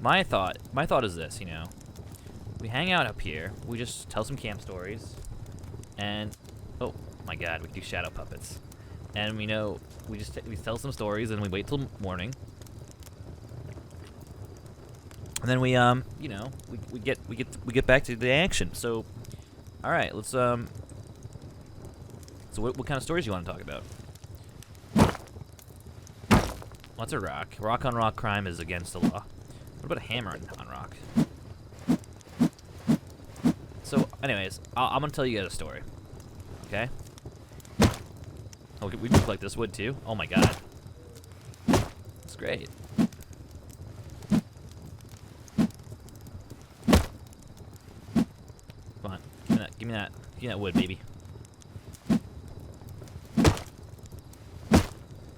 my thought is this, you know. We hang out up here. We just tell some camp stories. And, oh my god, we do shadow puppets. And we know, we tell some stories and we wait till morning. And then we, you know, we get back to the action. So, all right, let's, so what kind of stories do you want to talk about? What's a rock? Rock on rock crime is against the law. What about a hammer on rock? So, anyways, I'm gonna tell you guys a story. Okay? Oh, we can collect this wood too. Oh my god, it's great. Come on, give me that wood, baby.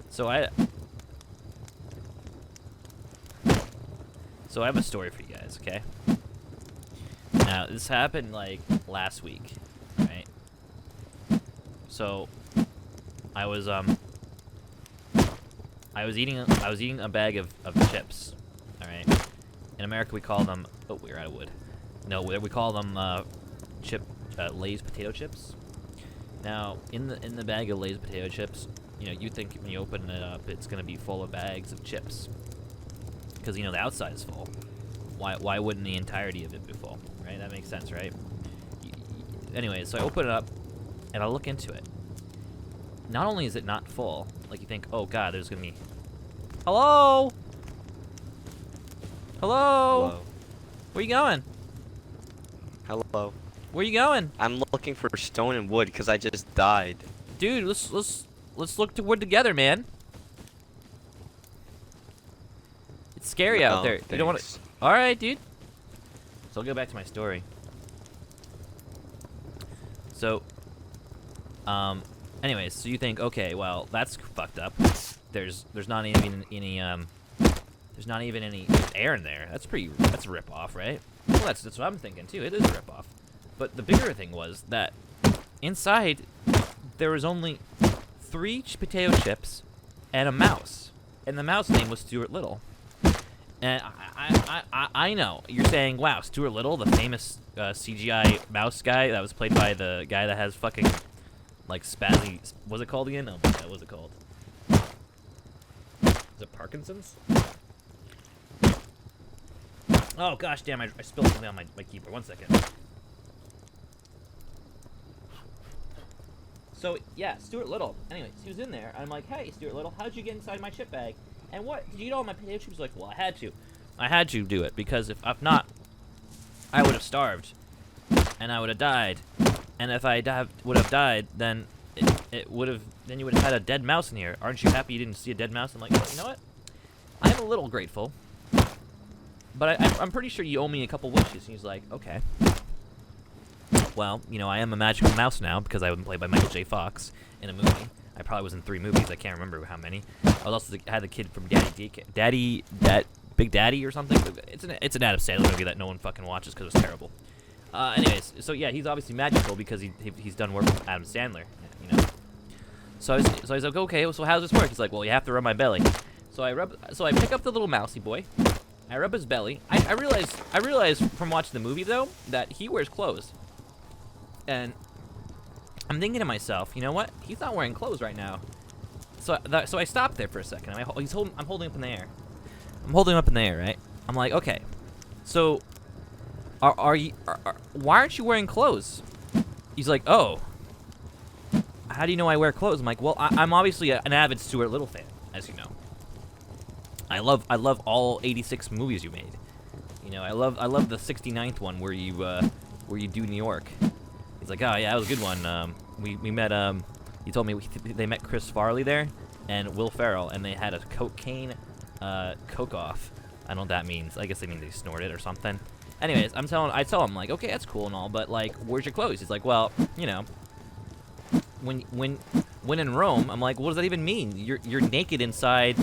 So I have a story for you guys, okay? Now, this happened like last week, right? So I was eating a bag of chips, all right? In America we call them, oh, we're out of wood. No, we call them Lay's potato chips. Now, in the bag of Lay's potato chips, you know, you think when you open it up, it's gonna be full of bags of chips, because you know the outside is full. Why wouldn't the entirety of it be full, right? That makes sense, right? Anyway, so I open it up, and I look into it. Not only is it not full, like you think, oh god, there's gonna be, hello? Hello? Hello. Where you going? Hello. Where you going? I'm looking for stone and wood because I just died. Dude, let's look to wood together, man. It's scary out there. You don't want to. All right, dude. So I'll go back to my story. So, anyways, so you think, okay, well, that's fucked up. There's not even any air in there. That's a rip off, right? Well, that's what I'm thinking too. It is a rip off. But the bigger thing was that inside there was only 3 potato chips and a mouse, and the mouse name was Stuart Little. And I know you're saying, wow, Stuart Little, the famous CGI mouse guy that was played by the guy that has fucking like spazzy. What's it called again? Oh my god, what's it called? Is it Parkinson's? Oh gosh, damn! I spilled something on my keyboard. 1 second. So yeah, Stuart Little. Anyways, he was in there. And I'm like, hey, Stuart Little, how'd you get inside my chip bag? And what? Did you eat all my potato chips? He's like, well, I had to. I had to do it because if not, I would have starved, and I would have died. And if I would have died, then you would have had a dead mouse in here. Aren't you happy you didn't see a dead mouse? I'm like, well, you know what? I'm a little grateful, but I'm pretty sure you owe me a couple wishes. And he's like, okay. Well, you know, I am a magical mouse now because I was played by Michael J. Fox in a movie. I probably was in 3 movies. I can't remember how many. I was also had the kid from Big Daddy or something. It's an Adam Sandler movie that no one fucking watches because it was terrible. Anyways, so yeah, he's obviously magical because he's done work with Adam Sandler, you know. So I was like, okay, so how does this work? He's like, well, you have to rub my belly. So I pick up the little mousy boy. I rub his belly. I realized from watching the movie though that he wears clothes. And I'm thinking to myself, you know what? He's not wearing clothes right now. So I stopped there for a second. I'm holding up in the air. I'm holding him up in the air, right? I'm like, okay. So, why aren't you wearing clothes? He's like, oh. How do you know I wear clothes? I'm like, well, I'm obviously an avid Stuart Little fan, as you know. I love all 86 movies you made. You know, I love the 69th one where you do New York. He's like, oh yeah, that was a good one. We met he told me they met Chris Farley there and Will Ferrell, and they had a cocaine coke off. I don't know what that means. I guess they mean they snorted or something. Anyways, I tell him like, okay, that's cool and all, but like, where's your clothes? He's like, well, you know, when in Rome, I'm like, what does that even mean? You're naked inside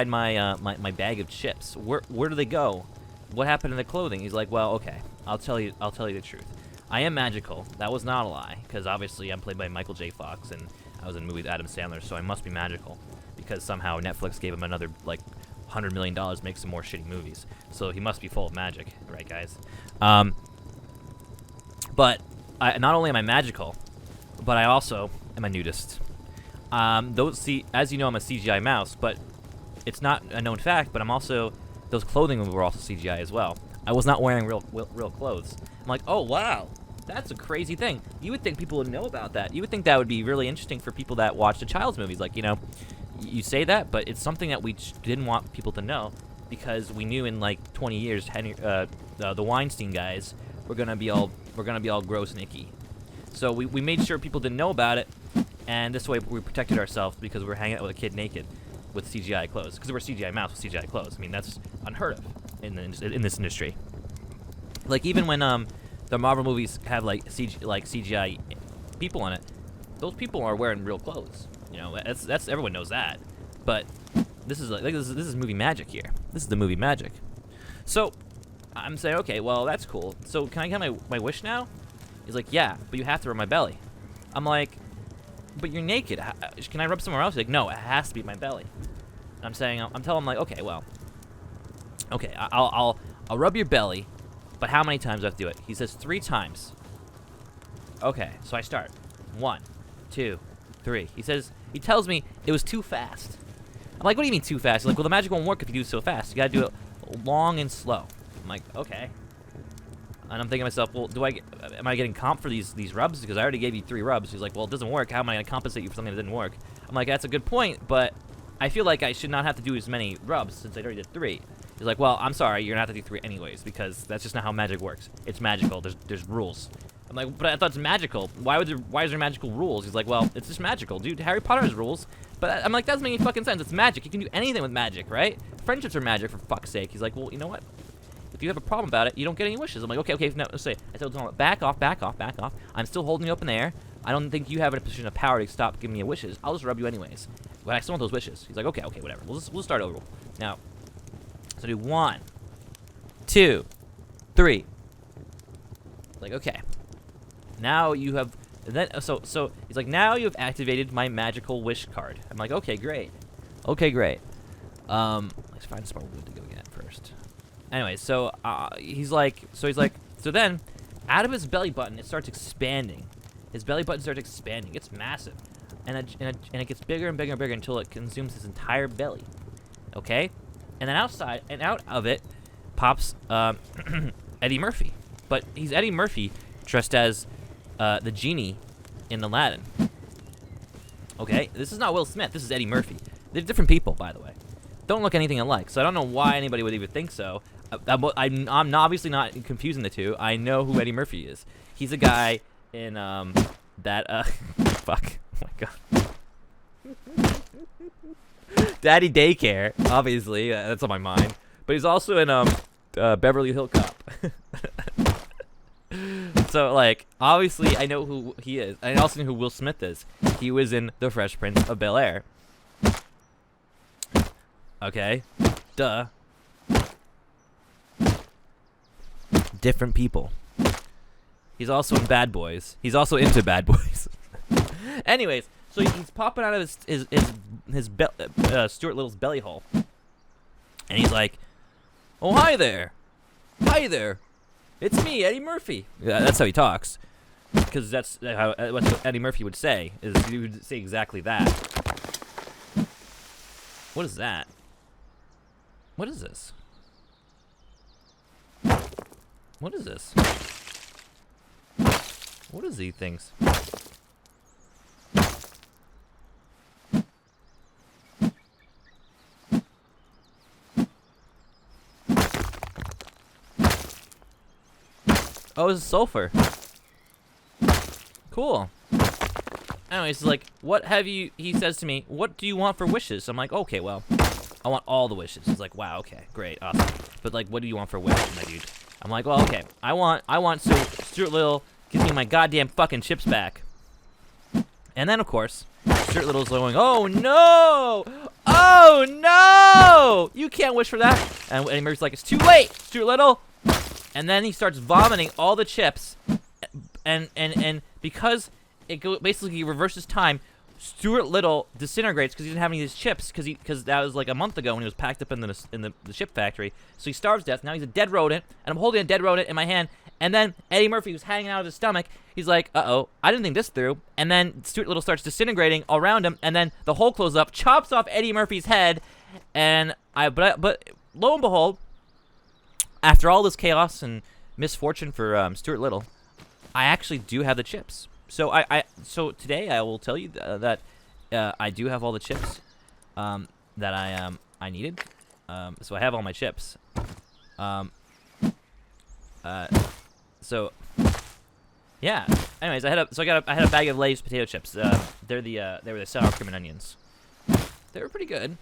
my bag of chips. Where do they go? What happened to the clothing? He's like, well, okay, I'll tell you the truth. I am magical. That was not a lie, because obviously I'm played by Michael J. Fox, and I was in a movie with Adam Sandler, so I must be magical, because somehow Netflix gave him another like $100 million to make some more shitty movies. So he must be full of magic, right, guys? But not only am I magical, but I also am a nudist. As you know, I'm a CGI mouse, but it's not a known fact. But I'm also, those clothing were also CGI as well. I was not wearing real clothes. I'm like, oh wow, that's a crazy thing. You would think people would know about that. You would think that would be really interesting for people that watch the child's movies. Like, you know, you say that, but it's something that we didn't want people to know because we knew in like 20 years, the Weinstein guys were gonna be all gross and icky. So we made sure people didn't know about it, and this way we protected ourselves because we were hanging out with a kid naked with CGI clothes. Because we're CGI mouse with CGI clothes. I mean, that's unheard of in this industry. Like even when the Marvel movies have like CGI people in it, those people are wearing real clothes. You know, that's everyone knows that. But this is this is movie magic here. This is the movie magic. So I'm saying, okay, well that's cool. So can I get my wish now? He's like, yeah, but you have to rub my belly. I'm like, but you're naked. Can I rub somewhere else? He's like, no, it has to be my belly. I'm telling him like, okay, well, okay, I'll rub your belly, but how many times do I have to do it? He says 3 times. Okay, so I start. 1, 2, 3. He tells me it was too fast. I'm like, what do you mean too fast? He's like, well, the magic won't work if you do it so fast. You gotta do it long and slow. I'm like, okay. And I'm thinking to myself, well, am I getting comp for these rubs? Because I already gave you 3 rubs. He's like, well, it doesn't work. How am I gonna compensate you for something that didn't work? I'm like, that's a good point, but I feel like I should not have to do as many rubs since I already did 3. He's like, well, I'm sorry, you're gonna have to do 3 anyways because that's just not how magic works. It's magical. There's rules. I'm like, but I thought it's magical. Why is there magical rules? He's like, well, it's just magical, dude. Harry Potter has rules. But I'm like, that doesn't make any fucking sense. It's magic. You can do anything with magic, right? Friendships are magic, for fuck's sake. He's like, well, you know what? If you have a problem about it, you don't get any wishes. I'm like, okay, no, let's say. I told him, back off. I'm still holding you up in the air. I don't think you have a position of power to stop giving me wishes. I'll just rub you anyways. But I still want those wishes. He's like, okay, whatever. We'll start over. Now, so do 1, 2, 3. Like, okay. Now you have. So he's like, now you have activated my magical wish card. I'm like, okay, great. Let's find a smart wood to go get first. Anyway, so then, out of his belly button, it starts expanding. His belly button starts expanding. It's massive, and it gets bigger and bigger and bigger until it consumes his entire belly. Okay, and then outside and out of it pops Eddie Murphy, but he's Eddie Murphy dressed as the genie in Aladdin. Okay, this is not Will Smith. This is Eddie Murphy. They're different people, by the way. Don't look anything alike, so I don't know why anybody would even think so. I'm obviously not confusing the two. I know who Eddie Murphy is. He's a guy in fuck. Oh my god. Daddy Daycare, obviously. That's on my mind. But he's also in Beverly Hills Cop. So, like, obviously, I know who he is. I also know who Will Smith is. He was in The Fresh Prince of Bel-Air. Okay. Duh. Different people. He's also in Bad Boys. He's also into Bad Boys. Anyways, so he's popping out of his Stuart Little's belly hole. And he's like, oh, hi there. Hi there. It's me, Eddie Murphy. Yeah, that's how he talks. Because that's what Eddie Murphy would say. He would say exactly that. What is that? What is this? What is this? What is these things? Oh, it's sulfur. Cool. Anyways, he's like, what have you, he says to me, what do you want for wishes? I'm like, okay, well, I want all the wishes. He's like, wow, okay, great, awesome. But like, what do you want for wishes, my dude? I'm like, well, okay, I want so Stuart Little gives me my goddamn fucking chips back. And then, of course, Stuart Little's going, oh no! Oh no! You can't wish for that. And Eddie Murphy's like, it's too late, Stuart Little. And then he starts vomiting all the chips, and because it basically reverses time, Stuart Little disintegrates because he didn't have any of his chips because that was like a month ago when he was packed up in the chip factory. So he starves to death. Now he's a dead rodent, and I'm holding a dead rodent in my hand. And then Eddie Murphy, who's hanging out of his stomach, he's like, "Uh-oh, I didn't think this through." And then Stuart Little starts disintegrating all around him, and then the hole closes up, chops off Eddie Murphy's head, and but lo and behold, after all this chaos and misfortune for Stuart Little, I actually do have the chips. So so today I will tell you that I do have all the chips that I needed. So I have all my chips. So yeah. Anyways, I had a bag of Lay's potato chips. They were the sour cream and onions. They were pretty good.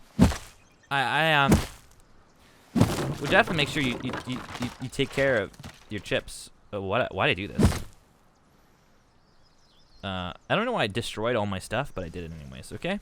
I would definitely make sure you take care of your chips. Why did I do this? I don't know why I destroyed all my stuff, but I did it anyways, okay?